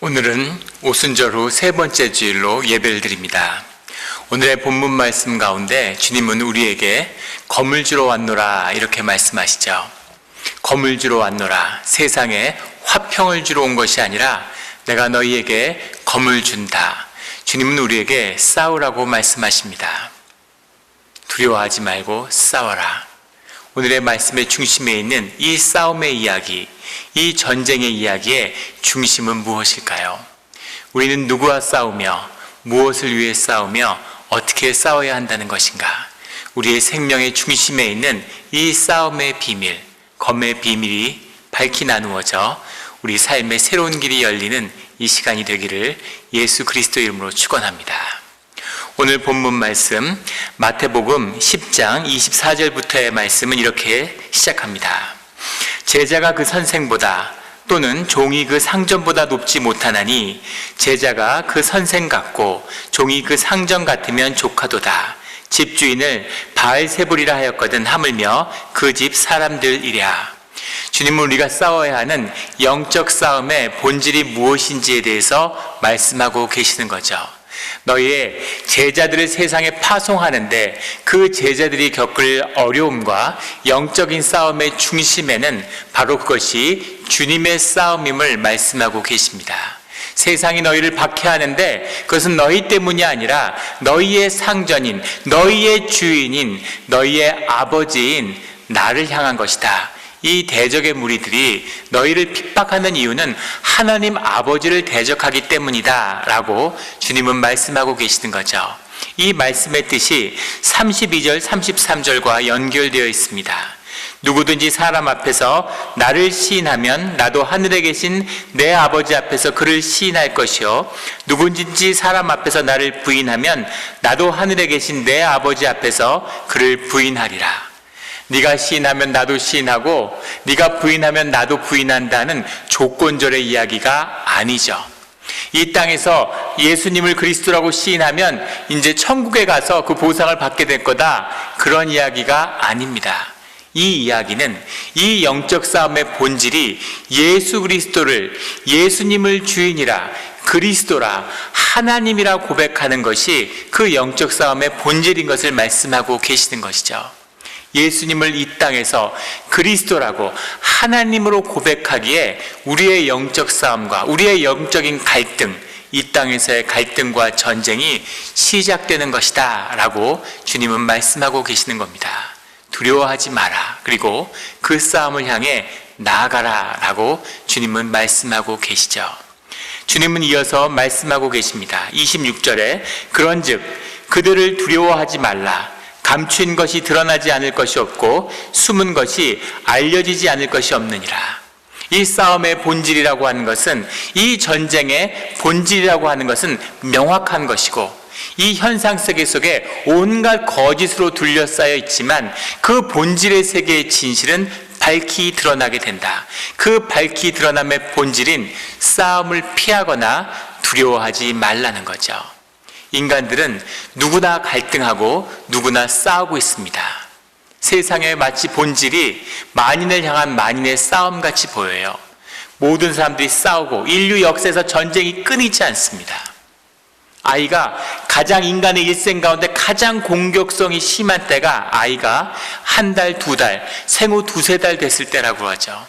오늘은 오순절 후 세 번째 주일로 예배를 드립니다. 오늘의 본문 말씀 가운데 주님은 우리에게 검을 주러 왔노라 이렇게 말씀하시죠. 검을 주러 왔노라. 세상에 화평을 주러 온 것이 아니라 내가 너희에게 검을 준다. 주님은 우리에게 싸우라고 말씀하십니다. 두려워하지 말고 싸워라. 오늘의 말씀의 중심에 있는 이 싸움의 이야기, 이 전쟁의 이야기의 중심은 무엇일까요? 우리는 누구와 싸우며 무엇을 위해 싸우며 어떻게 싸워야 한다는 것인가? 우리의 생명의 중심에 있는 이 싸움의 비밀, 검의 비밀이 밝히 나누어져 우리 삶의 새로운 길이 열리는 이 시간이 되기를 예수 그리스도 이름으로 축원합니다. 오늘 본문 말씀 마태복음 10장 24절부터의 말씀은 이렇게 시작합니다. 제자가 그 선생보다 또는 종이 그 상전보다 높지 못하나니 제자가 그 선생 같고 종이 그 상전 같으면 조카도다. 집주인을 바알세불이라 하였거든 하물며 그 집 사람들이랴. 주님은 우리가 싸워야 하는 영적 싸움의 본질이 무엇인지에 대해서 말씀하고 계시는 거죠. 너희의 제자들을 세상에 파송하는데 그 제자들이 겪을 어려움과 영적인 싸움의 중심에는 바로 그것이 주님의 싸움임을 말씀하고 계십니다. 세상이 너희를 박해하는데 그것은 너희 때문이 아니라 너희의 상전인, 너희의 주인인, 너희의 아버지인 나를 향한 것이다. 이 대적의 무리들이 너희를 핍박하는 이유는 하나님 아버지를 대적하기 때문이다 라고 주님은 말씀하고 계시는 거죠. 이 말씀의 뜻이 32절 33절과 연결되어 있습니다. 누구든지 사람 앞에서 나를 시인하면 나도 하늘에 계신 내 아버지 앞에서 그를 시인할 것이요 누구든지 사람 앞에서 나를 부인하면 나도 하늘에 계신 내 아버지 앞에서 그를 부인하리라. 네가 시인하면 나도 시인하고 네가 부인하면 나도 부인한다는 조건절의 이야기가 아니죠. 이 땅에서 예수님을 그리스도라고 시인하면 이제 천국에 가서 그 보상을 받게 될 거다. 그런 이야기가 아닙니다. 이 이야기는 이 영적 싸움의 본질이 예수 그리스도를 예수님을 주인이라 그리스도라 하나님이라 고백하는 것이 그 영적 싸움의 본질인 것을 말씀하고 계시는 것이죠. 예수님을 이 땅에서 그리스도라고 하나님으로 고백하기에 우리의 영적 싸움과 우리의 영적인 갈등, 이 땅에서의 갈등과 전쟁이 시작되는 것이다 라고 주님은 말씀하고 계시는 겁니다. 두려워하지 마라. 그리고 그 싸움을 향해 나아가라 라고 주님은 말씀하고 계시죠. 주님은 이어서 말씀하고 계십니다. 26절에 그런즉 그들을 두려워하지 말라. 감춘 것이 드러나지 않을 것이 없고 숨은 것이 알려지지 않을 것이 없느니라. 이 싸움의 본질이라고 하는 것은, 이 전쟁의 본질이라고 하는 것은 명확한 것이고 이 현상 세계 속에 온갖 거짓으로 둘러싸여 있지만 그 본질의 세계의 진실은 밝히 드러나게 된다. 그 밝히 드러남의 본질인 싸움을 피하거나 두려워하지 말라는 거죠. 인간들은 누구나 갈등하고 누구나 싸우고 있습니다. 세상에 마치 본질이 만인을 향한 만인의 싸움같이 보여요. 모든 사람들이 싸우고 인류 역사에서 전쟁이 끊이지 않습니다. 아이가 가장 인간의 일생 가운데 가장 공격성이 심한 때가 아이가 한 달, 두 달, 생후 두세 달 됐을 때라고 하죠.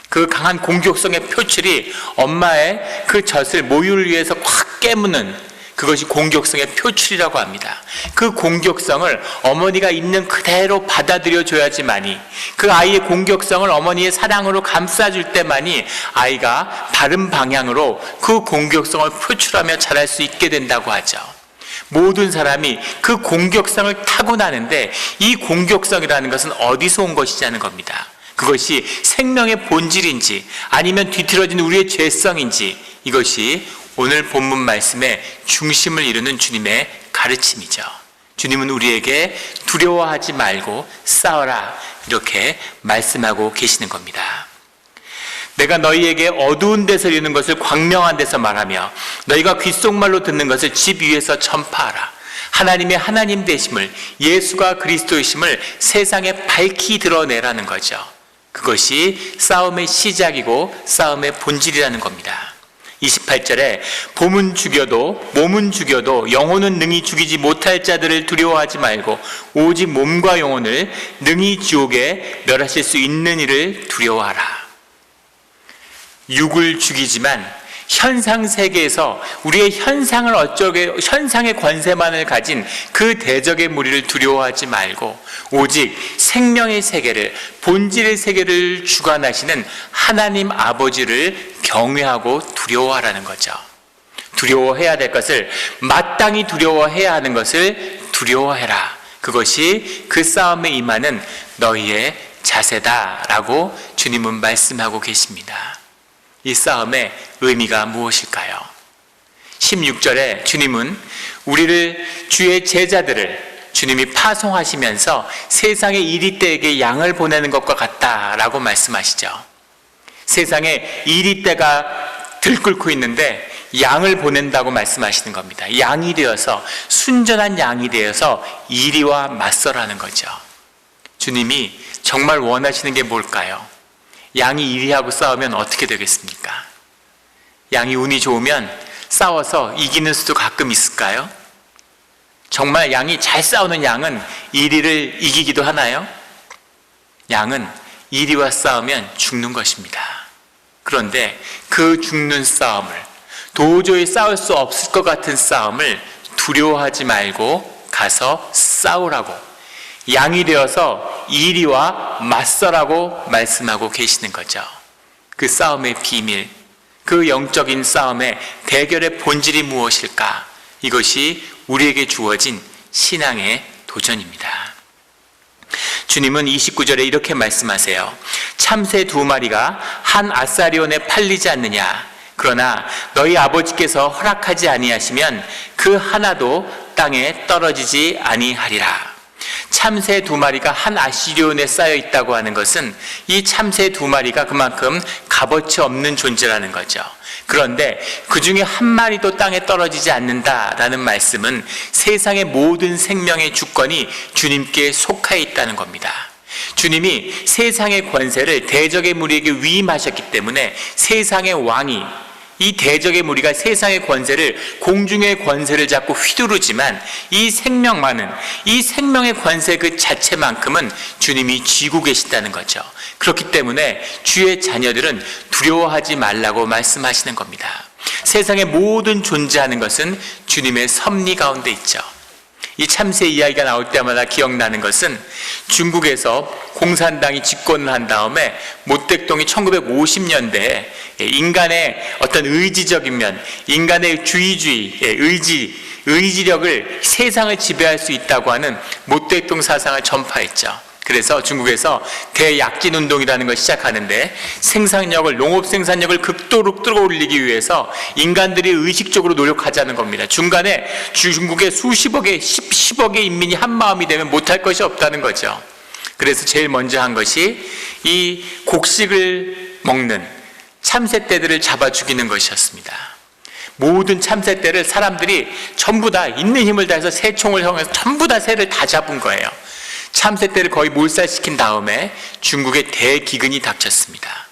그 강한 공격성의 표출이 엄마의 그 젖을 모유를 위해서 확 깨무는 그것이 공격성의 표출이라고 합니다. 그 공격성을 어머니가 있는 그대로 받아들여 줘야지만이, 그 아이의 공격성을 어머니의 사랑으로 감싸줄 때만이 아이가 바른 방향으로 그 공격성을 표출하며 자랄 수 있게 된다고 하죠. 모든 사람이 그 공격성을 타고나는데 이 공격성이라는 것은 어디서 온 것이냐는 겁니다. 그것이 생명의 본질인지 아니면 뒤틀어진 우리의 죄성인지, 이것이 오늘 본문 말씀의 중심을 이루는 주님의 가르침이죠. 주님은 우리에게 두려워하지 말고 싸워라 이렇게 말씀하고 계시는 겁니다. 내가 너희에게 어두운 데서 이르는 것을 광명한 데서 말하며 너희가 귓속말로 듣는 것을 집 위에서 전파하라. 하나님의 하나님 되심을, 예수가 그리스도이심을 세상에 밝히 드러내라는 거죠. 그것이 싸움의 시작이고 싸움의 본질이라는 겁니다. 28절에 몸은 죽여도 영혼은 능히 죽이지 못할 자들을 두려워하지 말고 오직 몸과 영혼을 능히 지옥에 멸하실 수 있는 이를 두려워하라. 육을 죽이지만 현상 세계에서 우리의 현상의 권세만을 가진 그 대적의 무리를 두려워하지 말고 오직 생명의 세계를, 본질의 세계를 주관하시는 하나님 아버지를 경외하고 두려워하라는 거죠. 두려워해야 될 것을, 마땅히 두려워해야 하는 것을 두려워해라. 그것이 그 싸움에 임하는 너희의 자세다라고 주님은 말씀하고 계십니다. 이 싸움의 의미가 무엇일까요? 16절에 주님은 우리를, 주의 제자들을 주님이 파송하시면서 세상의 이리떼에게 양을 보내는 것과 같다라고 말씀하시죠. 세상에 이리떼가 들끓고 있는데 양을 보낸다고 말씀하시는 겁니다. 양이 되어서, 순전한 양이 되어서 이리와 맞서라는 거죠. 주님이 정말 원하시는 게 뭘까요? 양이 이리하고 싸우면 어떻게 되겠습니까? 양이 운이 좋으면 싸워서 이기는 수도 가끔 있을까요? 정말 양이 잘 싸우는 양은 이리를 이기기도 하나요? 양은 이리와 싸우면 죽는 것입니다. 그런데 그 죽는 싸움을, 도저히 싸울 수 없을 것 같은 싸움을 두려워하지 말고 가서 싸우라고, 양이 되어서 이리와 맞서라고 말씀하고 계시는 거죠. 그 싸움의 비밀, 그 영적인 싸움의 대결의 본질이 무엇일까? 이것이 우리에게 주어진 신앙의 도전입니다. 주님은 29절에 이렇게 말씀하세요. 참새 2마리가 한 아사리온에 팔리지 않느냐? 그러나 너희 아버지께서 허락하지 아니하시면 그 하나도 땅에 떨어지지 아니하리라. 참새 2마리가 한 아시리온에 쌓여 있다고 하는 것은 이 참새 2마리가 그만큼 값어치 없는 존재라는 거죠. 그런데 그 중에 한 마리도 땅에 떨어지지 않는다라는 말씀은 세상의 모든 생명의 주권이 주님께 속해 있다는 겁니다. 주님이 세상의 권세를 대적의 무리에게 위임하셨기 때문에 세상의 왕이, 이 대적의 무리가 세상의 권세를, 공중의 권세를 잡고 휘두르지만 이 생명만은, 이 생명의 권세 그 자체만큼은 주님이 쥐고 계신다는 거죠. 그렇기 때문에 주의 자녀들은 두려워하지 말라고 말씀하시는 겁니다. 세상의 모든 존재하는 것은 주님의 섭리 가운데 있죠. 이 참새 이야기가 나올 때마다 기억나는 것은 중국에서 공산당이 집권을 한 다음에 모택동이 1950년대에 인간의 어떤 의지적인 면, 인간의 의지력을 세상을 지배할 수 있다고 하는 모택동 사상을 전파했죠. 그래서 중국에서 대약진 운동이라는 걸 시작하는데 생산력을, 농업 생산력을 극도로 끌어올리기 위해서 인간들이 의식적으로 노력하자는 겁니다. 중간에 중국의 수십억의, 10억의 인민이 한 마음이 되면 못할 것이 없다는 거죠. 그래서 제일 먼저 한 것이 이 곡식을 먹는 참새떼들을 잡아 죽이는 것이었습니다. 모든 참새떼를 사람들이 전부 다 있는 힘을 다해서 새총을 향해서 전부 다 새를 다 잡은 거예요. 참새떼를 거의 몰살시킨 다음에 중국에 대기근이 닥쳤습니다.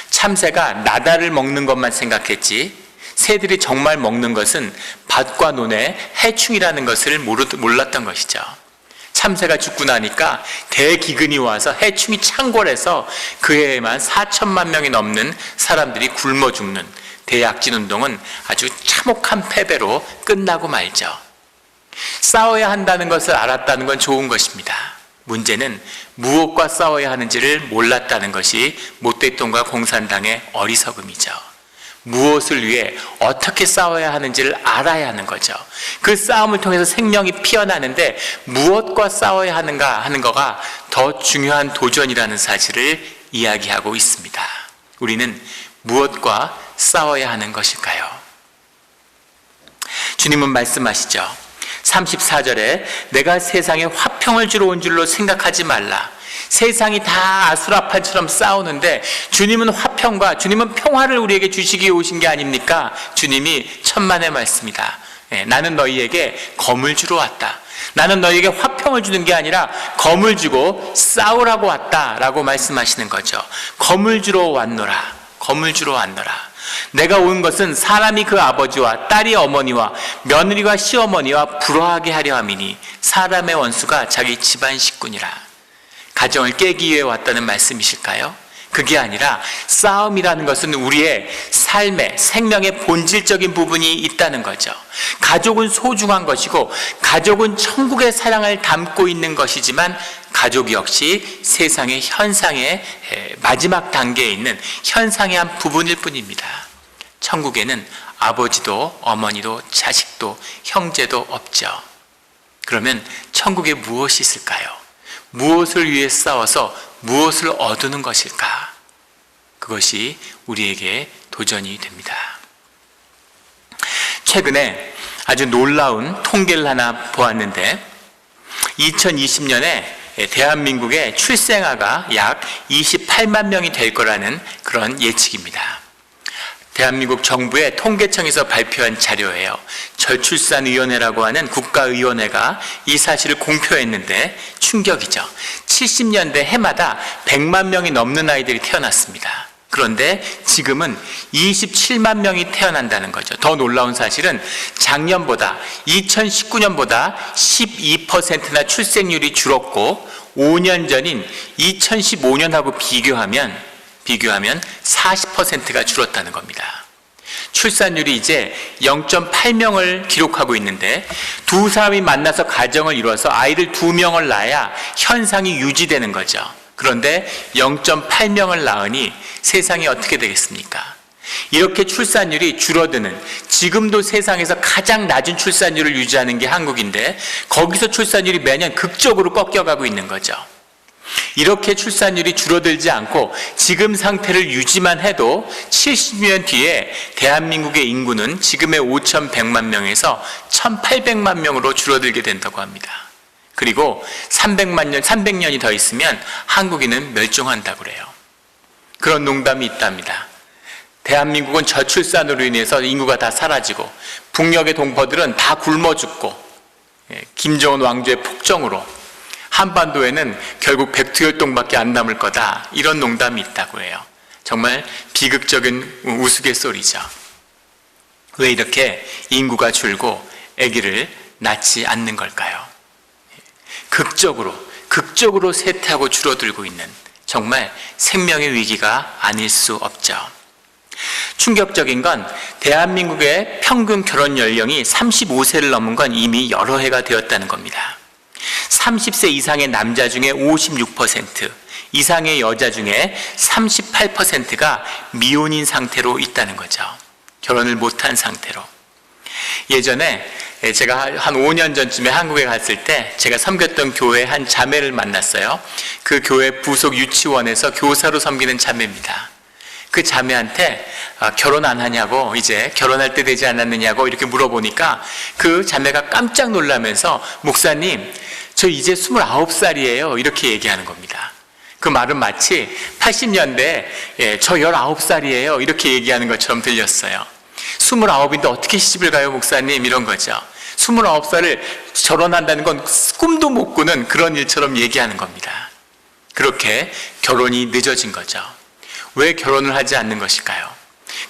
참새가 나다를 먹는 것만 생각했지 새들이 정말 먹는 것은 밭과 논의 해충이라는 것을 몰랐던 것이죠. 참새가 죽고 나니까 대기근이 와서 해충이 창궐해서 그 해에만 4천만 명이 넘는 사람들이 굶어 죽는 대약진 운동은 아주 참혹한 패배로 끝나고 말죠. 싸워야 한다는 것을 알았다는 건 좋은 것입니다. 문제는 무엇과 싸워야 하는지를 몰랐다는 것이 모택동과 공산당의 어리석음이죠. 무엇을 위해 어떻게 싸워야 하는지를 알아야 하는 거죠. 그 싸움을 통해서 생명이 피어나는데 무엇과 싸워야 하는가 하는 거가 더 중요한 도전이라는 사실을 이야기하고 있습니다. 우리는 무엇과 싸워야 하는 것일까요? 주님은 말씀하시죠. 34절에 내가 세상에 화평을 주러 온 줄로 생각하지 말라. 세상이 다 아수라판처럼 싸우는데 주님은 화평과, 주님은 평화를 우리에게 주시기 위해 오신 게 아닙니까? 주님이 천만의 말씀이다. 나는 너희에게 검을 주러 왔다. 나는 너희에게 화평을 주는 게 아니라 검을 주고 싸우라고 왔다라고 말씀하시는 거죠. 검을 주러 왔노라. 검을 주러 왔노라. 내가 온 것은 사람이 그 아버지와 딸이 어머니와 며느리와 시어머니와 불화하게 하려 함이니 사람의 원수가 자기 집안 식구니라. 가정을 깨기 위해 왔다는 말씀이실까요? 그게 아니라 싸움이라는 것은 우리의 삶의 생명의 본질적인 부분이 있다는 거죠. 가족은 소중한 것이고 가족은 천국의 사랑을 담고 있는 것이지만 가족 역시 세상의 현상의 마지막 단계에 있는 현상의 한 부분일 뿐입니다. 천국에는 아버지도 어머니도 자식도 형제도 없죠. 그러면 천국에 무엇이 있을까요? 무엇을 위해 싸워서 무엇을 얻는 것일까? 그것이 우리에게 도전이 됩니다. 최근에 아주 놀라운 통계를 하나 보았는데 2020년에 대한민국의 출생아가 약 28만 명이 될 거라는 그런 예측입니다. 대한민국 정부의 통계청에서 발표한 자료예요. 저출산위원회라고 하는 국가위원회가 이 사실을 공표했는데 충격이죠. 70년대 해마다 100만 명이 넘는 아이들이 태어났습니다. 그런데 지금은 27만 명이 태어난다는 거죠. 더 놀라운 사실은 작년보다 2019년보다 12%나 출생률이 줄었고 5년 전인 2015년하고 비교하면 40%가 줄었다는 겁니다. 출산율이 이제 0.8명을 기록하고 있는데 두 사람이 만나서 가정을 이루어서 아이를 2명을 낳아야 현상이 유지되는 거죠. 그런데 0.8명을 낳으니 세상이 어떻게 되겠습니까? 이렇게 출산율이 줄어드는, 지금도 세상에서 가장 낮은 출산율을 유지하는 게 한국인데 거기서 출산율이 매년 극적으로 꺾여가고 있는 거죠. 이렇게 출산율이 줄어들지 않고 지금 상태를 유지만 해도 70년 뒤에 대한민국의 인구는 지금의 5,100만 명에서 1,800만 명으로 줄어들게 된다고 합니다. 그리고 300년이 더 있으면 한국인은 멸종한다고 그래요. 그런 농담이 있답니다. 대한민국은 저출산으로 인해서 인구가 다 사라지고 북녘의 동포들은 다 굶어 죽고 김정은 왕조의 폭정으로 한반도에는 결국 백두혈통밖에 안 남을 거다, 이런 농담이 있다고 해요. 정말 비극적인 우스갯소리죠. 왜 이렇게 인구가 줄고 아기를 낳지 않는 걸까요? 극적으로 쇠퇴하고 줄어들고 있는 정말 생명의 위기가 아닐 수 없죠. 충격적인 건 대한민국의 평균 결혼 연령이 35세를 넘은 건 이미 여러 해가 되었다는 겁니다. 30세 이상의 남자 중에 56%, 이상의 여자 중에 38%가 미혼인 상태로 있다는 거죠. 결혼을 못한 상태로. 예전에 제가 한 5년 전쯤에 한국에 갔을 때 제가 섬겼던 교회 한 자매를 만났어요. 그 교회 부속 유치원에서 교사로 섬기는 자매입니다. 그 자매한테 결혼 안 하냐고, 이제 결혼할 때 되지 않았느냐고 이렇게 물어보니까 그 자매가 깜짝 놀라면서 목사님, 저 이제 29살이에요 이렇게 얘기하는 겁니다. 그 말은 마치 80년대 저 19살이에요 이렇게 얘기하는 것처럼 들렸어요. 29인데 어떻게 시집을 가요 목사님, 이런 거죠. 29살을 결혼한다는 건 꿈도 못 꾸는 그런 일처럼 얘기하는 겁니다. 그렇게 결혼이 늦어진 거죠. 왜 결혼을 하지 않는 것일까요?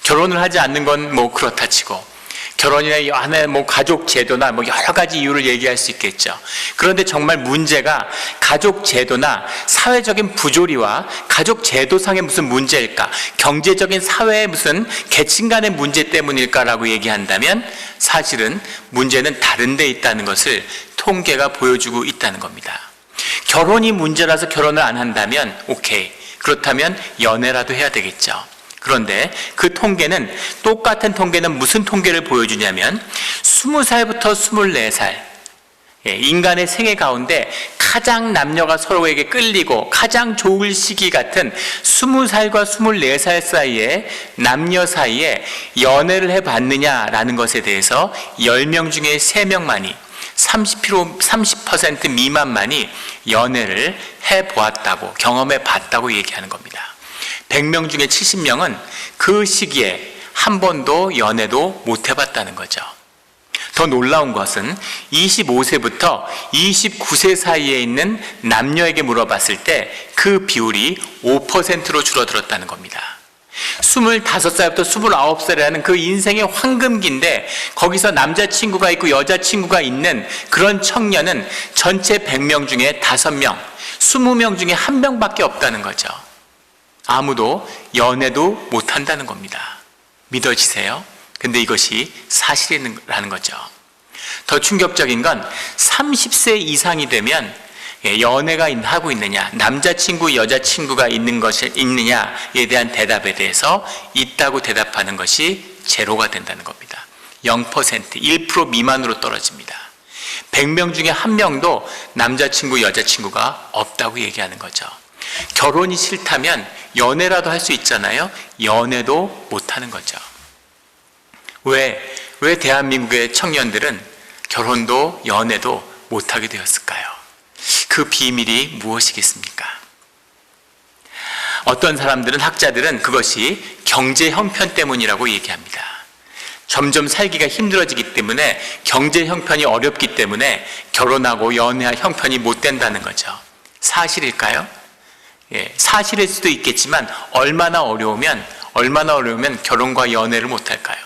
결혼을 하지 않는 건 뭐 그렇다 치고 결혼이나 연애, 가족 제도나 여러 가지 이유를 얘기할 수 있겠죠. 그런데 정말 문제가 가족 제도나 사회적인 부조리와 가족 제도상의 무슨 문제일까? 경제적인 사회의 무슨 계층 간의 문제 때문일까라고 얘기한다면 사실은 문제는 다른 데 있다는 것을 통계가 보여주고 있다는 겁니다. 결혼이 문제라서 결혼을 안 한다면 오케이. 그렇다면 연애라도 해야 되겠죠. 그런데 그 통계는, 똑같은 통계는 무슨 통계를 보여주냐면 20살부터 24살 인간의 생애 가운데 가장 남녀가 서로에게 끌리고 가장 좋을 시기 같은 20살과 24살 사이에 남녀 사이에 연애를 해봤느냐라는 것에 대해서 10명 중에 3명만이 30% 미만만이 연애를 해보았다고, 경험해봤다고 얘기하는 겁니다. 100명 중에 70명은 그 시기에 한 번도 연애도 못 해봤다는 거죠. 더 놀라운 것은 25세부터 29세 사이에 있는 남녀에게 물어봤을 때 그 비율이 5%로 줄어들었다는 겁니다. 25살부터 29살이라는 그 인생의 황금기인데 거기서 남자친구가 있고 여자친구가 있는 그런 청년은 전체 100명 중에 5명, 20명 중에 1명밖에 없다는 거죠. 아무도 연애도 못한다는 겁니다. 믿어지세요? 근데 이것이 사실이라는 거죠. 더 충격적인 건 30세 이상이 되면 연애가 하고 있느냐, 남자친구, 여자친구가 있느냐에 대한 대답에 대해서 있다고 대답하는 것이 제로가 된다는 겁니다. 0%, 1% 미만으로 떨어집니다. 100명 중에 1명도 남자친구, 여자친구가 없다고 얘기하는 거죠. 결혼이 싫다면 연애라도 할 수 있잖아요. 연애도 못하는 거죠. 왜 대한민국의 청년들은 결혼도 연애도 못하게 되었을까요? 그 비밀이 무엇이겠습니까? 어떤 사람들은, 학자들은 그것이 경제 형편 때문이라고 얘기합니다. 점점 살기가 힘들어지기 때문에, 경제 형편이 어렵기 때문에 결혼하고 연애할 형편이 못 된다는 거죠. 사실일까요? 사실일 수도 있겠지만 얼마나 어려우면 결혼과 연애를 못할까요?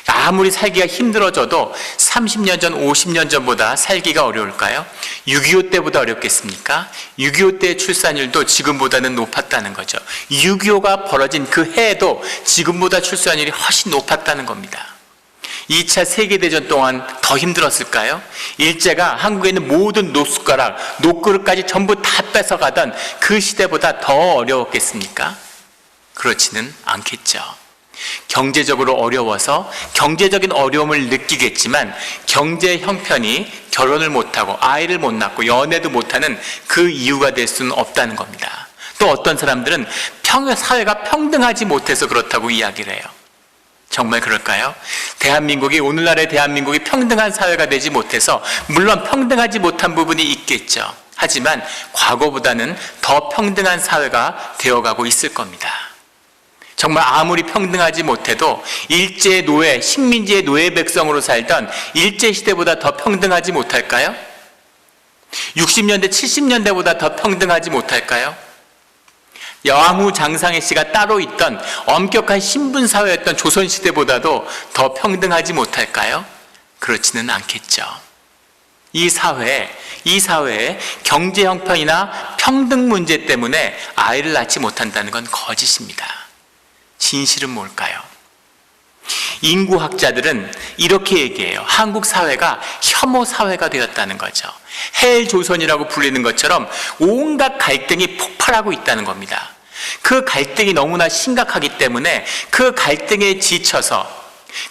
아무리 살기가 힘들어져도 30년 전, 50년 전보다 살기가 어려울까요? 6.25 때보다 어렵겠습니까? 6.25 때 출산율도 지금보다는 높았다는 거죠. 6.25가 벌어진 그 해에도 지금보다 출산율이 훨씬 높았다는 겁니다. 2차 세계대전 동안 더 힘들었을까요? 일제가 한국에 있는 모든 노숟가락, 노그릇까지 전부 다 뺏어가던 그 시대보다 더 어려웠겠습니까? 그렇지는 않겠죠. 경제적으로 어려워서 경제적인 어려움을 느끼겠지만 경제 형편이 결혼을 못하고 아이를 못 낳고 연애도 못하는 그 이유가 될 수는 없다는 겁니다. 또 어떤 사람들은 사회가 평등하지 못해서 그렇다고 이야기를 해요. 정말 그럴까요? 오늘날의 대한민국이 평등한 사회가 되지 못해서, 물론 평등하지 못한 부분이 있겠죠. 하지만 과거보다는 더 평등한 사회가 되어가고 있을 겁니다. 정말 아무리 평등하지 못해도 일제의 노예, 식민지의 노예 백성으로 살던 일제시대보다 더 평등하지 못할까요? 60년대, 70년대보다 더 평등하지 못할까요? 여왕후 장상혜 씨가 따로 있던 엄격한 신분사회였던 조선시대보다도 더 평등하지 못할까요? 그렇지는 않겠죠. 이 사회에 경제 형편이나 평등 문제 때문에 아이를 낳지 못한다는 건 거짓입니다. 진실은 뭘까요? 인구학자들은 이렇게 얘기해요. 한국 사회가 혐오 사회가 되었다는 거죠. 헬조선이라고 불리는 것처럼 온갖 갈등이 폭발하고 있다는 겁니다. 그 갈등이 너무나 심각하기 때문에 그 갈등에 지쳐서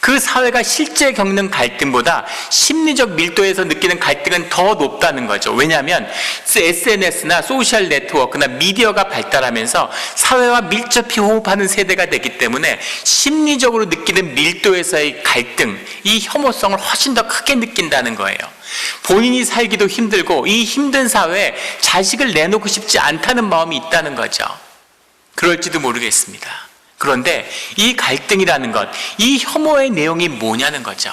그 사회가 실제 겪는 갈등보다 심리적 밀도에서 느끼는 갈등은 더 높다는 거죠. 왜냐하면 SNS나 소셜 네트워크나 미디어가 발달하면서 사회와 밀접히 호흡하는 세대가 되기 때문에 심리적으로 느끼는 밀도에서의 갈등, 이 혐오성을 훨씬 더 크게 느낀다는 거예요. 본인이 살기도 힘들고 이 힘든 사회에 자식을 내놓고 싶지 않다는 마음이 있다는 거죠. 그럴지도 모르겠습니다. 그런데 이 갈등이라는 것, 이 혐오의 내용이 뭐냐는 거죠.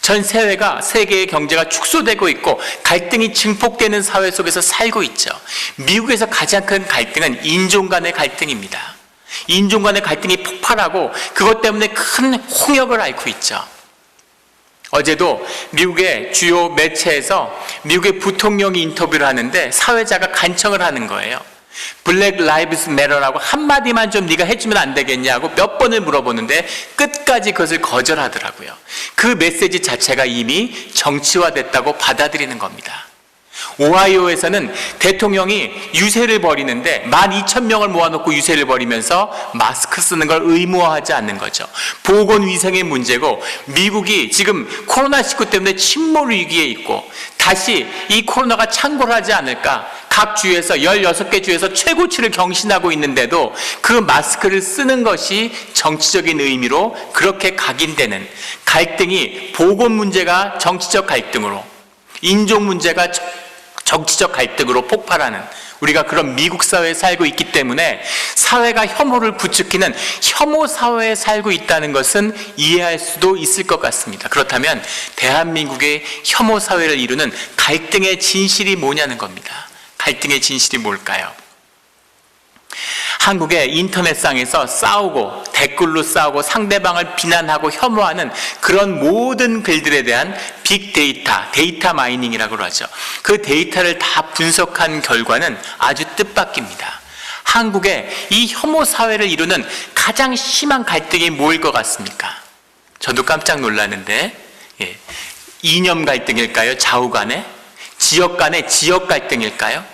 전 세계의 경제가 축소되고 있고 갈등이 증폭되는 사회 속에서 살고 있죠. 미국에서 가장 큰 갈등은 인종 간의 갈등입니다. 인종 간의 갈등이 폭발하고 그것 때문에 큰 홍역을 앓고 있죠. 어제도 미국의 주요 매체에서 미국의 부통령이 인터뷰를 하는데 사회자가 간청을 하는 거예요. 블랙 라이브스 매터라고 한마디만 좀 네가 해주면 안 되겠냐고 몇 번을 물어보는데 끝까지 그것을 거절하더라고요. 그 메시지 자체가 이미 정치화됐다고 받아들이는 겁니다. 오하이오에서는 대통령이 유세를 벌이는데 12,000명을 모아놓고 유세를 벌이면서 마스크 쓰는 걸 의무화하지 않는 거죠. 보건위생의 문제고, 미국이 지금 코로나19 때문에 침몰 위기에 있고 다시 이 코로나가 창궐 하지 않을까, 각 주에서 16개 주에서 최고치를 경신하고 있는데도 그 마스크를 쓰는 것이 정치적인 의미로 그렇게 각인되는 갈등이, 보건 문제가 정치적 갈등으로, 인종 문제가 정치적 갈등으로 폭발하는, 우리가 그런 미국 사회에 살고 있기 때문에 사회가 혐오를 부추기는 혐오 사회에 살고 있다는 것은 이해할 수도 있을 것 같습니다. 그렇다면 대한민국의 혐오 사회를 이루는 갈등의 진실이 뭐냐는 겁니다. 갈등의 진실이 뭘까요? 한국의 인터넷상에서 싸우고 댓글로 싸우고 상대방을 비난하고 혐오하는 그런 모든 글들에 대한 빅데이터, 데이터 마이닝이라고 하죠. 그 데이터를 다 분석한 결과는 아주 뜻밖입니다. 한국의 이 혐오 사회를 이루는 가장 심한 갈등이 뭐일 것 같습니까? 저도 깜짝 놀랐는데, 이념 갈등일까요? 좌우 간의? 지역 간의 지역 갈등일까요?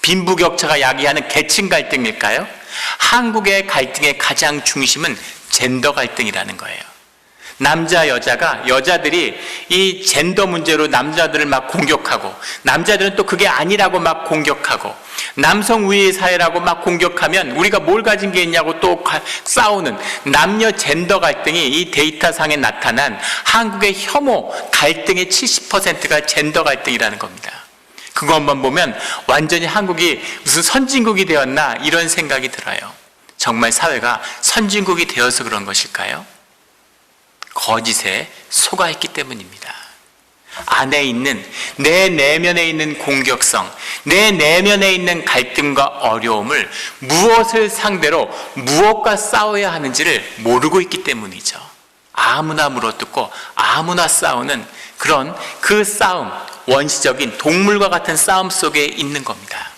빈부격차가 야기하는 계층 갈등일까요? 한국의 갈등의 가장 중심은 젠더 갈등이라는 거예요. 남자, 여자가, 여자들이 이 젠더 문제로 남자들을 막 공격하고, 남자들은 또 그게 아니라고 막 공격하고, 남성 우위 사회라고 막 공격하면 우리가 뭘 가진 게 있냐고 또 싸우는 남녀 젠더 갈등이 이 데이터상에 나타난 한국의 혐오 갈등의 70%가 젠더 갈등이라는 겁니다. 그것만 보면 완전히 한국이 무슨 선진국이 되었나 이런 생각이 들어요. 정말 사회가 선진국이 되어서 그런 것일까요? 거짓에 속아 있기 때문입니다. 안에 있는, 내 내면에 있는 공격성, 내 내면에 있는 갈등과 어려움을 무엇을 상대로 무엇과 싸워야 하는지를 모르고 있기 때문이죠. 아무나 물어뜯고 아무나 싸우는 그런 그 싸움, 원시적인 동물과 같은 싸움 속에 있는 겁니다.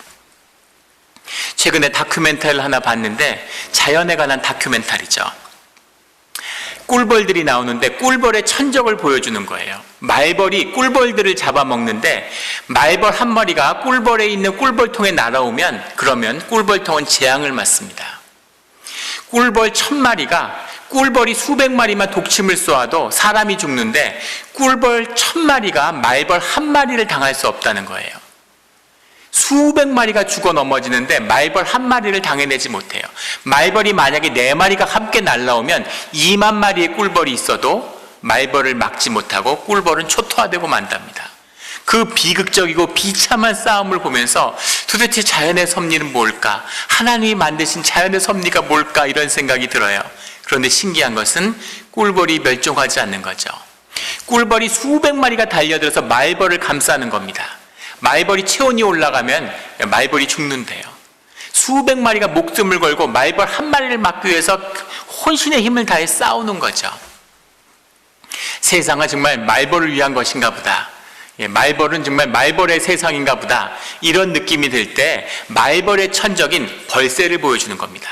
최근에 다큐멘터리를 하나 봤는데 자연에 관한 다큐멘터리죠. 꿀벌들이 나오는데 꿀벌의 천적을 보여주는 거예요. 말벌이 꿀벌들을 잡아먹는데 말벌 한 마리가 꿀벌에 있는 꿀벌통에 날아오면 그러면 꿀벌통은 재앙을 맞습니다. 꿀벌 1000마리가 꿀벌이 수백 마리만 독침을 쏘아도 사람이 죽는데 꿀벌 1000마리가 말벌 한 마리를 당할 수 없다는 거예요. 수백 마리가 죽어 넘어지는데 말벌 한 마리를 당해내지 못해요. 말벌이 만약에 4마리가 함께 날아오면 2만 마리의 꿀벌이 있어도 말벌을 막지 못하고 꿀벌은 초토화되고 만답니다. 그 비극적이고 비참한 싸움을 보면서 도대체 자연의 섭리는 뭘까? 하나님이 만드신 자연의 섭리가 뭘까? 이런 생각이 들어요. 그런데 신기한 것은 꿀벌이 멸종하지 않는 거죠. 꿀벌이 수백 마리가 달려들어서 말벌을 감싸는 겁니다. 말벌이 체온이 올라가면 말벌이 죽는데요. 수백 마리가 목숨을 걸고 말벌 한 마리를 막기 위해서 혼신의 힘을 다해 싸우는 거죠. 세상은 정말 말벌을 위한 것인가 보다. 말벌은 정말 말벌의 세상인가 보다. 이런 느낌이 들 때 말벌의 천적인 벌새를 보여주는 겁니다.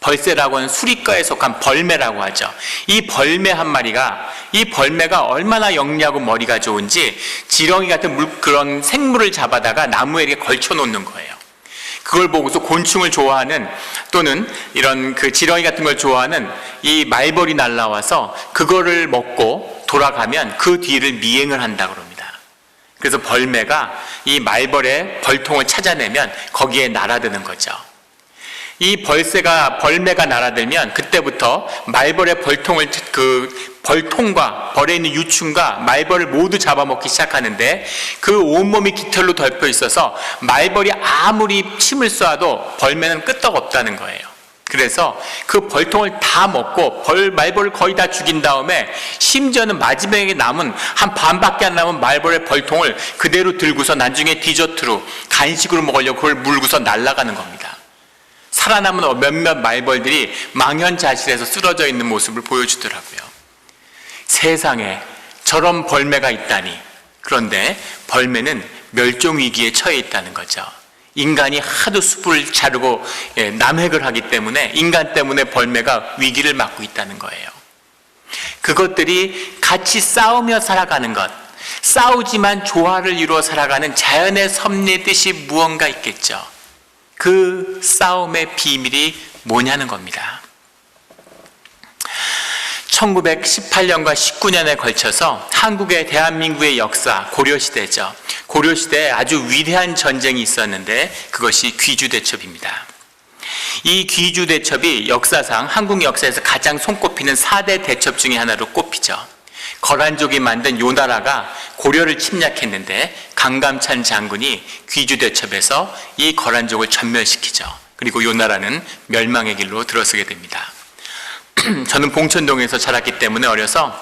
벌새라고 하는 수리과에 속한 벌매라고 하죠. 이 벌매 한 마리가, 이 벌매가 얼마나 영리하고 머리가 좋은지 지렁이 같은 그런 생물을 잡아다가 나무에 이렇게 걸쳐 놓는 거예요. 그걸 보고서 곤충을 좋아하는 또는 이런 그 지렁이 같은 걸 좋아하는 이 말벌이 날라와서 그거를 먹고 돌아가면 그 뒤를 미행을 한다고 합니다. 그래서 벌매가 이 말벌의 벌통을 찾아내면 거기에 날아드는 거죠. 이 벌매가 날아들면 그때부터 말벌의 벌통을, 그 벌통과 벌에 있는 유충과 말벌을 모두 잡아먹기 시작하는데 그 온몸이 깃털로 덮여 있어서 말벌이 아무리 침을 쏘아도 벌매는 끄떡없다는 거예요. 그래서 그 벌통을 다 먹고 말벌을 거의 다 죽인 다음에 심지어는 마지막에 남은 한 반밖에 안 남은 말벌의 벌통을 그대로 들고서 나중에 디저트로 간식으로 먹으려고 그걸 물고서 날아가는 겁니다. 살아남은 몇몇 말벌들이 망연자실해서 쓰러져 있는 모습을 보여주더라고요. 세상에 저런 벌매가 있다니. 그런데 벌매는 멸종위기에 처해 있다는 거죠. 인간이 하도 숲을 자르고 남획을 하기 때문에 인간 때문에 벌매가 위기를 맞고 있다는 거예요. 그것들이 같이 싸우며 살아가는 것, 싸우지만 조화를 이루어 살아가는 자연의 섭리의 뜻이 무언가 있겠죠. 그 싸움의 비밀이 뭐냐는 겁니다. 1918년과 19년에 걸쳐서 한국의 대한민국의 역사, 고려시대죠. 고려시대에 아주 위대한 전쟁이 있었는데 그것이 귀주대첩입니다. 이 귀주대첩이 역사상 한국 역사에서 가장 손꼽히는 4대 대첩 중에 하나로 꼽히죠. 거란족이 만든 요나라가 고려를 침략했는데 강감찬 장군이 귀주대첩에서 이 거란족을 전멸시키죠. 그리고 요나라는 멸망의 길로 들어서게 됩니다. 저는 봉천동에서 자랐기 때문에 어려서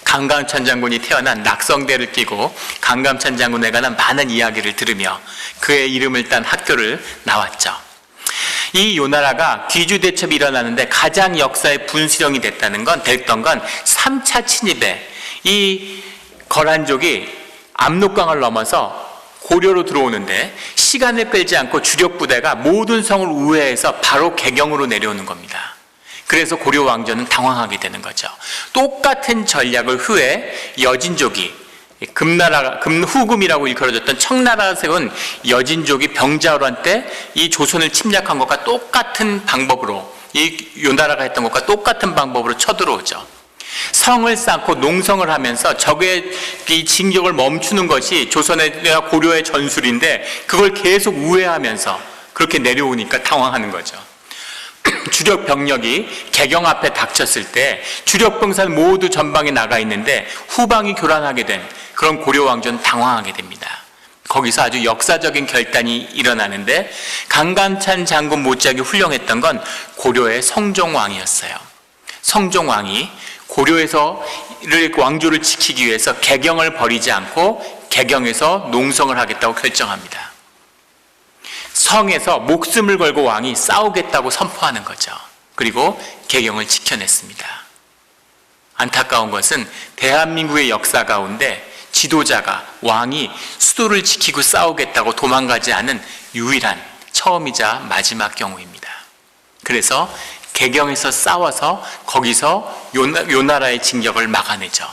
강감찬 장군이 태어난 낙성대를 끼고 강감찬 장군에 관한 많은 이야기를 들으며 그의 이름을 딴 학교를 나왔죠. 이 요나라가 귀주대첩이 일어나는데 가장 역사의 분수령이 됐던 건 3차 침입에 이 거란족이 압록강을 넘어서 고려로 들어오는데 시간을 끌지 않고 주력 부대가 모든 성을 우회해서 바로 개경으로 내려오는 겁니다. 그래서 고려 왕조는 당황하게 되는 거죠. 똑같은 전략을 후에 여진족이 후금이라고 일컬어졌던 청나라가 세운 여진족이 병자호란 때 이 조선을 침략한 것과 똑같은 방법으로, 이 요나라가 했던 것과 똑같은 방법으로 쳐들어오죠. 성을 쌓고 농성을 하면서 적의 이 진격을 멈추는 것이 조선의 고려의 전술인데 그걸 계속 우회하면서 그렇게 내려오니까 당황하는 거죠. 주력 병력이 개경 앞에 닥쳤을 때 주력 병사는 모두 전방에 나가 있는데 후방이 교란하게 된 그런 고려 왕조는 당황하게 됩니다. 거기서 아주 역사적인 결단이 일어나는데 강감찬 장군 못지않게 훌륭했던 건 고려의 성종왕이었어요. 성종왕이 고려에서 왕조를 지키기 위해서 개경을 버리지 않고 개경에서 농성을 하겠다고 결정합니다. 성에서 목숨을 걸고 왕이 싸우겠다고 선포하는 거죠. 그리고 개경을 지켜냈습니다. 안타까운 것은 대한민국의 역사 가운데 지도자가, 왕이 수도를 지키고 싸우겠다고 도망가지 않은 유일한 처음이자 마지막 경우입니다. 그래서 개경에서 싸워서 거기서 요나라의 진격을 막아내죠.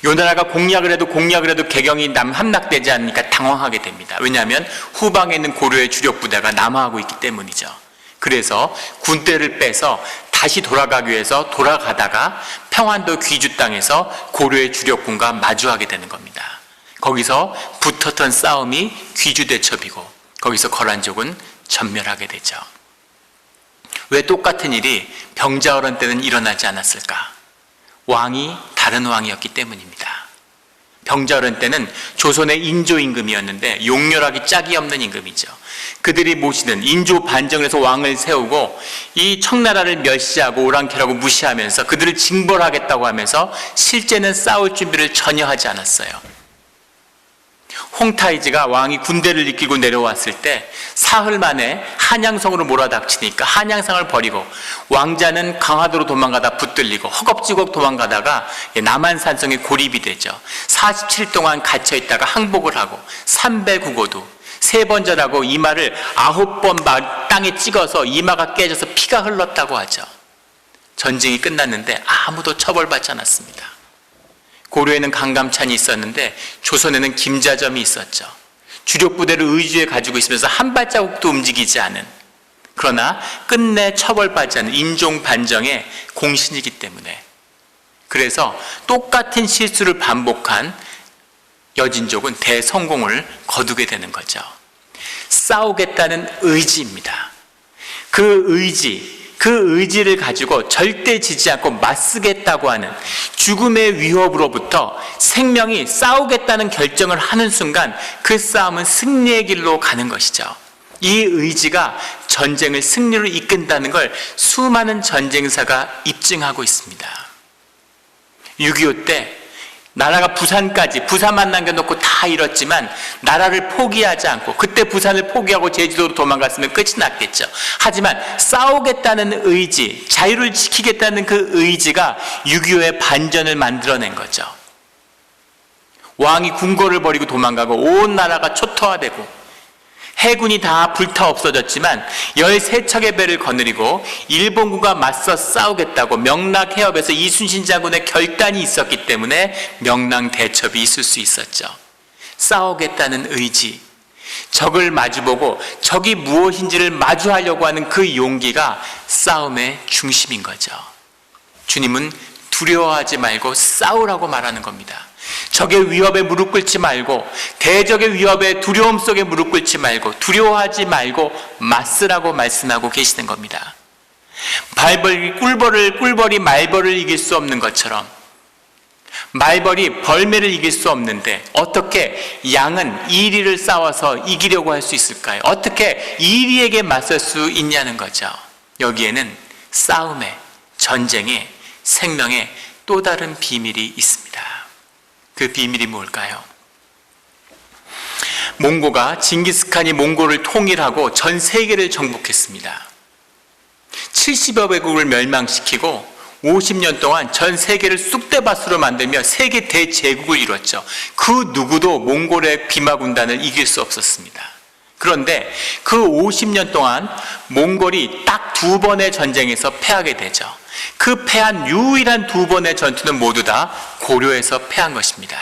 요나라가 공략을 해도 개경이 함락되지 않으니까 당황하게 됩니다. 왜냐하면 후방에 있는 고려의 주력 부대가 남하하고 있기 때문이죠. 그래서 군대를 빼서 다시 돌아가기 위해서 돌아가다가 평안도 귀주 땅에서 고려의 주력군과 마주하게 되는 겁니다. 거기서 붙었던 싸움이 귀주대첩이고 거기서 거란족은 전멸하게 되죠. 왜 똑같은 일이 병자호란 때는 일어나지 않았을까? 왕이 다른 왕이었기 때문입니다. 병자호란 때는 조선의 인조 임금이었는데 용렬하기 짝이 없는 임금이죠. 그들이 모시는 인조 반정을 해서 왕을 세우고 이 청나라를 멸시하고 오랑캐라고 무시하면서 그들을 징벌하겠다고 하면서 실제는 싸울 준비를 전혀 하지 않았어요. 홍타이즈가 왕이 군대를 이끌고 내려왔을 때 사흘 만에 한양성으로 몰아닥치니까 한양성을 버리고 왕자는 강화도로 도망가다 붙들리고 허겁지겁 도망가다가 남한산성에 고립이 되죠. 47일 동안 갇혀있다가 항복을 하고 300국어도 3번 절하고 이마를 9번 땅에 찍어서 이마가 깨져서 피가 흘렀다고 하죠. 전쟁이 끝났는데 아무도 처벌받지 않았습니다. 고려에는 강감찬이 있었는데 조선에는 김자점이 있었죠. 주력 부대를 의주에 가지고 있으면서 한 발자국도 움직이지 않은, 그러나 끝내 처벌받지 않은 인종 반정의 공신이기 때문에, 그래서 똑같은 실수를 반복한 여진족은 대성공을 거두게 되는 거죠. 싸우겠다는 의지입니다. 그 의지를 가지고 절대 지지 않고 맞서겠다고 하는 죽음의 위협으로부터 생명이 싸우겠다는 결정을 하는 순간 그 싸움은 승리의 길로 가는 것이죠. 이 의지가 전쟁을 승리로 이끈다는 걸 수많은 전쟁사가 입증하고 있습니다. 6.25 때 나라가 부산만 남겨놓고 다 잃었지만 나라를 포기하지 않고, 그때 부산을 포기하고 제주도로 도망갔으면 끝이 났겠죠. 하지만 싸우겠다는 의지, 자유를 지키겠다는 그 의지가 6.25의 반전을 만들어낸 거죠. 왕이 궁궐을 버리고 도망가고 온 나라가 초토화되고 해군이 다 불타 없어졌지만 13척의 배를 거느리고 일본군과 맞서 싸우겠다고 명락해협에서 이순신 장군의 결단이 있었기 때문에 명랑대첩이 있을 수 있었죠. 싸우겠다는 의지, 적을 마주보고 적이 무엇인지를 마주하려고 하는 그 용기가 싸움의 중심인 거죠. 주님은 두려워하지 말고 싸우라고 말하는 겁니다. 적의 위협에 무릎 꿇지 말고, 대적의 위협에 두려움 속에 무릎 꿇지 말고, 두려워하지 말고 맞으라고 말씀하고 계시는 겁니다. 꿀벌이 말벌을 이길 수 없는 것처럼 말벌이 벌매를 이길 수 없는데 어떻게 양은 이리를 싸워서 이기려고 할 수 있을까요? 어떻게 이리에게 맞설 수 있냐는 거죠. 여기에는 싸움에, 전쟁에, 생명에 또 다른 비밀이 있습니다. 그 비밀이 뭘까요? 징기스칸이 몽골을 통일하고 전 세계를 정복했습니다. 70여 개국을 멸망시키고 50년 동안 전 세계를 쑥대밭으로 만들며 세계 대제국을 이뤘죠. 그 누구도 몽골의 비마군단을 이길 수 없었습니다. 그런데 그 50년 동안 몽골이 딱 2번의 전쟁에서 패하게 되죠. 그 패한 유일한 2번의 전투는 모두 다 고려에서 패한 것입니다.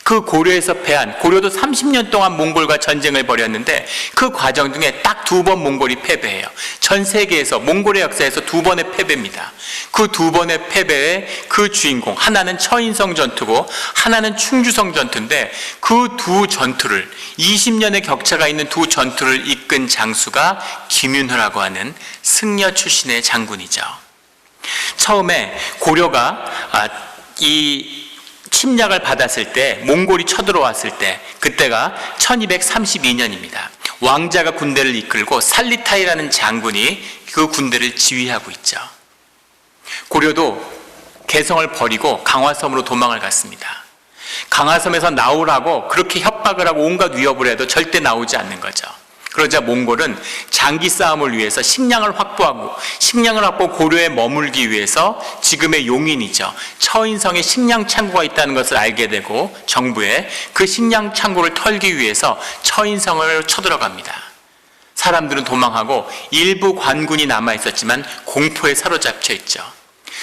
그 고려도 30년 동안 몽골과 전쟁을 벌였는데 그 과정 중에 딱 2번 몽골이 패배해요. 전 세계에서 몽골의 역사에서 2번의 패배입니다. 그 2번의 패배의 그 주인공, 하나는 처인성 전투고 하나는 충주성 전투인데 그 두 전투를 20년의 격차가 있는 두 전투를 이끈 장수가 김윤호라고 하는 승려 출신의 장군이죠. 처음에 고려가 이 침략을 받았을 때, 몽골이 쳐들어왔을 때, 그때가 1232년입니다. 왕자가 군대를 이끌고 살리타이라는 장군이 그 군대를 지휘하고 있죠. 고려도 개성을 버리고 강화섬으로 도망을 갔습니다. 강화섬에서 나오라고 그렇게 협박을 하고 온갖 위협을 해도 절대 나오지 않는 거죠. 그러자 몽골은 장기 싸움을 위해서 식량을 확보 고려에 머물기 위해서 지금의 용인이죠. 처인성에 식량 창고가 있다는 것을 알게 되고 정부에 그 식량 창고를 털기 위해서 처인성을 쳐들어갑니다. 사람들은 도망하고 일부 관군이 남아있었지만 공포에 사로잡혀 있죠.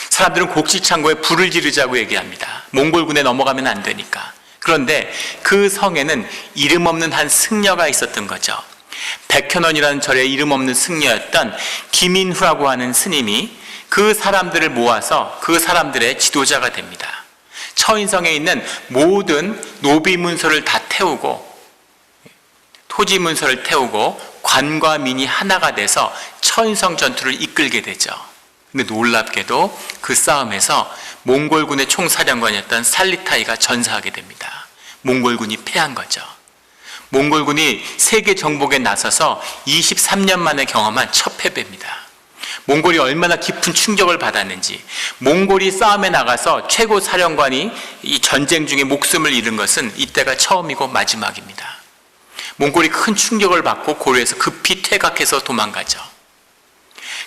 사람들은 곡식창고에 불을 지르자고 얘기합니다. 몽골군에 넘어가면 안 되니까. 그런데 그 성에는 이름 없는 한 승려가 있었던 거죠. 백현원이라는 절에 이름 없는 승려였던 김인후라고 하는 스님이 그 사람들을 모아서 그 사람들의 지도자가 됩니다. 처인성에 있는 모든 노비 문서를 다 태우고 토지 문서를 태우고 관과 민이 하나가 돼서 처인성 전투를 이끌게 되죠. 근데 놀랍게도 그 싸움에서 몽골군의 총사령관이었던 살리타이가 전사하게 됩니다. 몽골군이 패한 거죠. 몽골군이 세계 정복에 나서서 23년 만에 경험한 첫 패배입니다. 몽골이 얼마나 깊은 충격을 받았는지, 몽골이 싸움에 나가서 최고 사령관이 이 전쟁 중에 목숨을 잃은 것은 이때가 처음이고 마지막입니다. 몽골이 큰 충격을 받고 고려에서 급히 퇴각해서 도망가죠.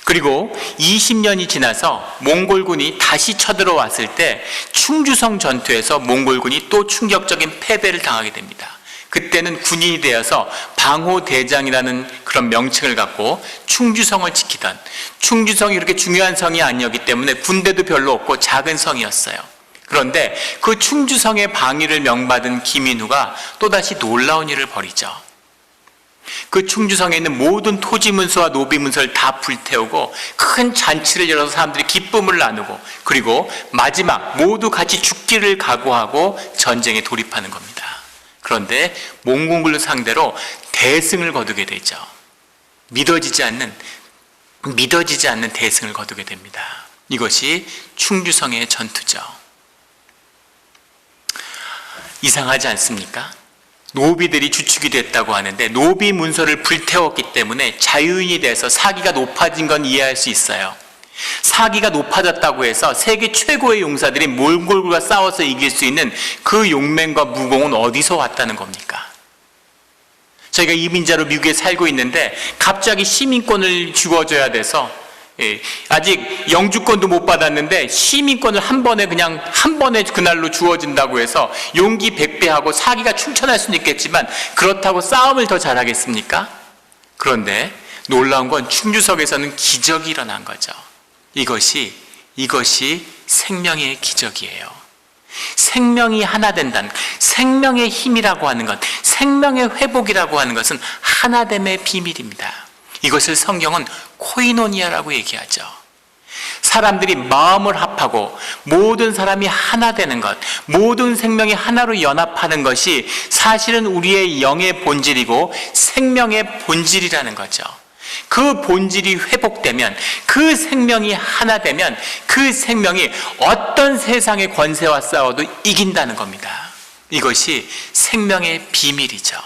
그리고 20년이 지나서 몽골군이 다시 쳐들어왔을 때 충주성 전투에서 몽골군이 또 충격적인 패배를 당하게 됩니다. 그때는 군인이 되어서 방호대장이라는 그런 명칭을 갖고 충주성을 지키던, 충주성이 그렇게 중요한 성이 아니었기 때문에 군대도 별로 없고 작은 성이었어요. 그런데 그 충주성의 방위를 명받은 김인후가 또다시 놀라운 일을 벌이죠. 그 충주성에 있는 모든 토지 문서와 노비 문서를 다 불태우고 큰 잔치를 열어서 사람들이 기쁨을 나누고, 그리고 마지막 모두 같이 죽기를 각오하고 전쟁에 돌입하는 겁니다. 그런데 몽골군을 상대로 대승을 거두게 되죠. 믿어지지 않는 대승을 거두게 됩니다. 이것이 충주성의 전투죠. 이상하지 않습니까? 노비들이 주축이 됐다고 하는데 노비 문서를 불태웠기 때문에 자유인이 돼서 사기가 높아진 건 이해할 수 있어요. 사기가 높아졌다고 해서 세계 최고의 용사들이 몽골과 싸워서 이길 수 있는 그 용맹과 무공은 어디서 왔다는 겁니까? 저희가 이민자로 미국에 살고 있는데 갑자기 시민권을 주어줘야 돼서, 아직 영주권도 못 받았는데 시민권을 한 번에 그날로 주어진다고 해서 용기 백배하고 사기가 충천할 수는 있겠지만 그렇다고 싸움을 더 잘하겠습니까? 그런데 놀라운 건 충주성에서는 기적이 일어난 거죠. 이것이 생명의 기적이에요. 생명이 하나 된다는, 생명의 힘이라고 하는 것, 생명의 회복이라고 하는 것은 하나됨의 비밀입니다. 이것을 성경은 코이노니아라고 얘기하죠. 사람들이 마음을 합하고 모든 사람이 하나 되는 것, 모든 생명이 하나로 연합하는 것이 사실은 우리의 영의 본질이고 생명의 본질이라는 거죠. 그 본질이 회복되면, 그 생명이 하나 되면 그 생명이 어떤 세상의 권세와 싸워도 이긴다는 겁니다. 이것이 생명의 비밀이죠.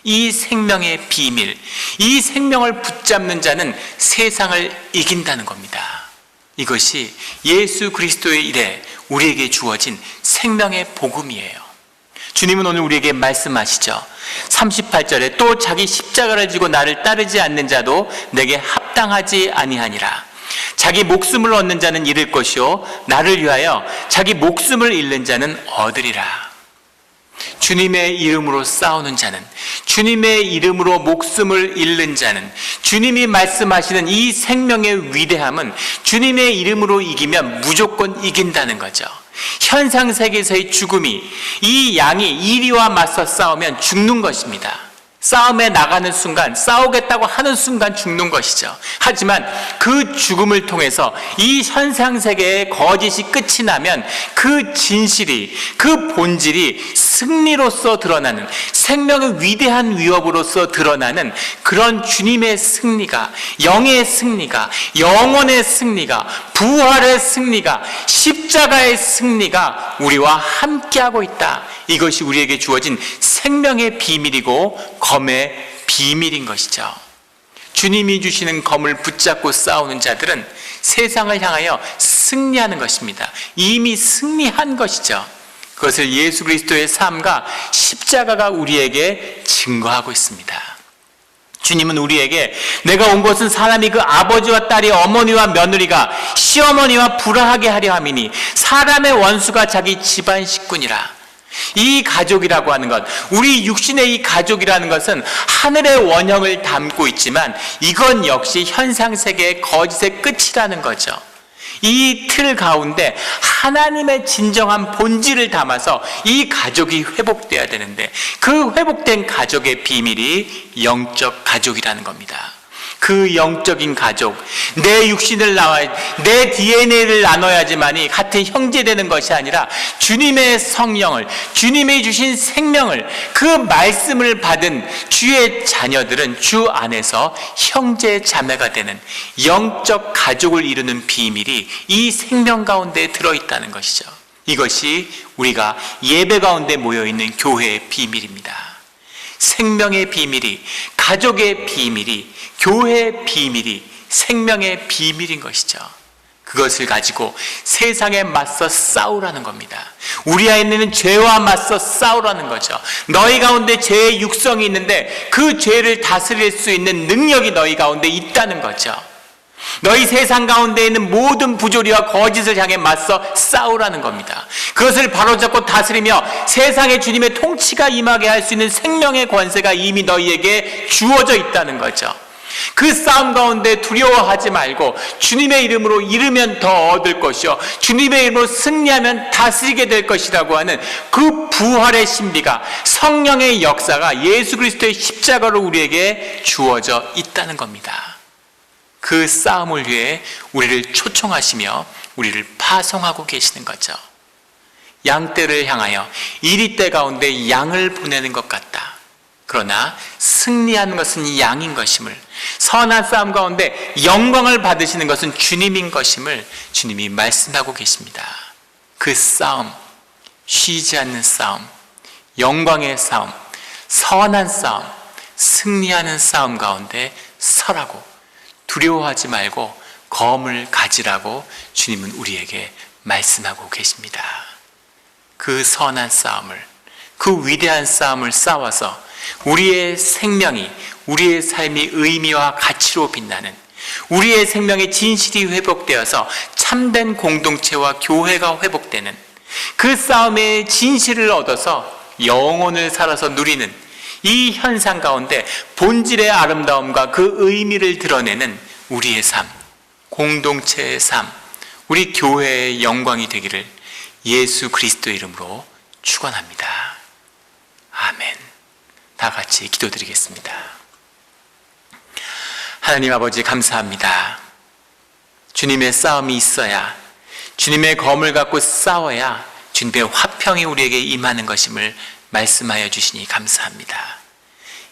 이 생명의 비밀, 이 생명을 붙잡는 자는 세상을 이긴다는 겁니다. 이것이 예수 그리스도의 일에 우리에게 주어진 생명의 복음이에요. 주님은 오늘 우리에게 말씀하시죠. 38절에 또 자기 십자가를 지고 나를 따르지 않는 자도 내게 합당하지 아니하니라. 자기 목숨을 얻는 자는 잃을 것이요 나를 위하여 자기 목숨을 잃는 자는 얻으리라. 주님의 이름으로 싸우는 자는, 주님의 이름으로 목숨을 잃는 자는, 주님이 말씀하시는 이 생명의 위대함은 주님의 이름으로 이기면 무조건 이긴다는 거죠. 현상세계에서의 죽음이, 이 양이 이리와 맞서 싸우면 죽는 것입니다. 싸움에 나가는 순간, 싸우겠다고 하는 순간 죽는 것이죠. 하지만 그 죽음을 통해서 이 현상세계의 거짓이 끝이 나면 그 진실이, 그 본질이 승리로서 드러나는, 생명의 위대한 위협으로서 드러나는 그런 주님의 승리가, 영의 승리가, 영원의 승리가, 부활의 승리가, 십자가의 승리가 우리와 함께하고 있다. 이것이 우리에게 주어진 생명의 비밀이고 검의 비밀인 것이죠. 주님이 주시는 검을 붙잡고 싸우는 자들은 세상을 향하여 승리하는 것입니다. 이미 승리한 것이죠. 그것을 예수 그리스도의 삶과 십자가가 우리에게 증거하고 있습니다. 주님은 우리에게 내가 온 것은 사람이 그 아버지와 딸이 어머니와 며느리가 시어머니와 불화하게 하려 함이니 사람의 원수가 자기 집안 식구니라. 이 가족이라고 하는 것, 우리 육신의 이 가족이라는 것은 하늘의 원형을 담고 있지만 이건 역시 현상세계의 거짓의 끝이라는 거죠. 이 틀 가운데 하나님의 진정한 본질을 담아서 이 가족이 회복되어야 되는데 그 회복된 가족의 비밀이 영적 가족이라는 겁니다. 그 영적인 가족, 내 육신을 나와야, 내 DNA를 나눠야지만이 같은 형제되는 것이 아니라 주님의 성령을, 주님이 주신 생명을, 그 말씀을 받은 주의 자녀들은 주 안에서 형제 자매가 되는 영적 가족을 이루는 비밀이 이 생명 가운데 들어있다는 것이죠. 이것이 우리가 예배 가운데 모여있는 교회의 비밀입니다. 생명의 비밀이, 가족의 비밀이, 교회의 비밀이 생명의 비밀인 것이죠. 그것을 가지고 세상에 맞서 싸우라는 겁니다. 우리 안에는 죄와 맞서 싸우라는 거죠. 너희 가운데 죄의 육성이 있는데 그 죄를 다스릴 수 있는 능력이 너희 가운데 있다는 거죠. 너희 세상 가운데 있는 모든 부조리와 거짓을 향해 맞서 싸우라는 겁니다. 그것을 바로잡고 다스리며 세상에 주님의 통치가 임하게 할 수 있는 생명의 권세가 이미 너희에게 주어져 있다는 거죠. 그 싸움 가운데 두려워하지 말고 주님의 이름으로 잃으면 더 얻을 것이요 주님의 이름으로 승리하면 다스리게 될 것이라고 하는 그 부활의 신비가, 성령의 역사가 예수 그리스도의 십자가로 우리에게 주어져 있다는 겁니다. 그 싸움을 위해 우리를 초청하시며 우리를 파송하고 계시는 거죠. 양떼를 향하여 이리떼 가운데 양을 보내는 것 같다. 그러나 승리하는 것은 양인 것임을, 선한 싸움 가운데 영광을 받으시는 것은 주님인 것임을 주님이 말씀하고 계십니다. 그 싸움, 쉬지 않는 싸움, 영광의 싸움, 선한 싸움, 승리하는 싸움 가운데 서라고, 두려워하지 말고 검을 가지라고 주님은 우리에게 말씀하고 계십니다. 그 선한 싸움을, 그 위대한 싸움을 싸워서 우리의 생명이, 우리의 삶이 의미와 가치로 빛나는, 우리의 생명의 진실이 회복되어서 참된 공동체와 교회가 회복되는 그 싸움의 진실을 얻어서 영혼을 살아서 누리는 이 현상 가운데 본질의 아름다움과 그 의미를 드러내는 우리의 삶, 공동체의 삶, 우리 교회의 영광이 되기를 예수 그리스도 이름으로 축원합니다. 아멘. 다 같이 기도드리겠습니다. 하나님 아버지 감사합니다. 주님의 싸움이 있어야, 주님의 검을 갖고 싸워야 주님의 화평이 우리에게 임하는 것임을 말씀하여 주시니 감사합니다.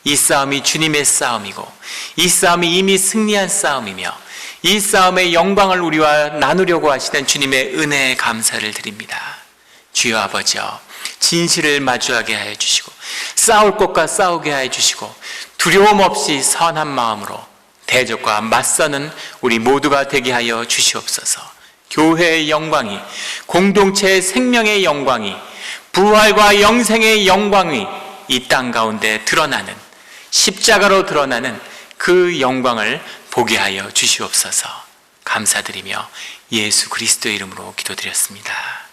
이 싸움이 주님의 싸움이고 이 싸움이 이미 승리한 싸움이며 이 싸움의 영광을 우리와 나누려고 하시는 주님의 은혜에 감사를 드립니다. 주여 아버지여, 진실을 마주하게 하여 주시고 싸울 것과 싸우게 하여 주시고 두려움 없이 선한 마음으로 대적과 맞서는 우리 모두가 되게 하여 주시옵소서. 교회의 영광이, 공동체의 생명의 영광이, 부활과 영생의 영광이 이 땅 가운데 드러나는, 십자가로 드러나는 그 영광을 보게 하여 주시옵소서. 감사드리며 예수 그리스도의 이름으로 기도드렸습니다.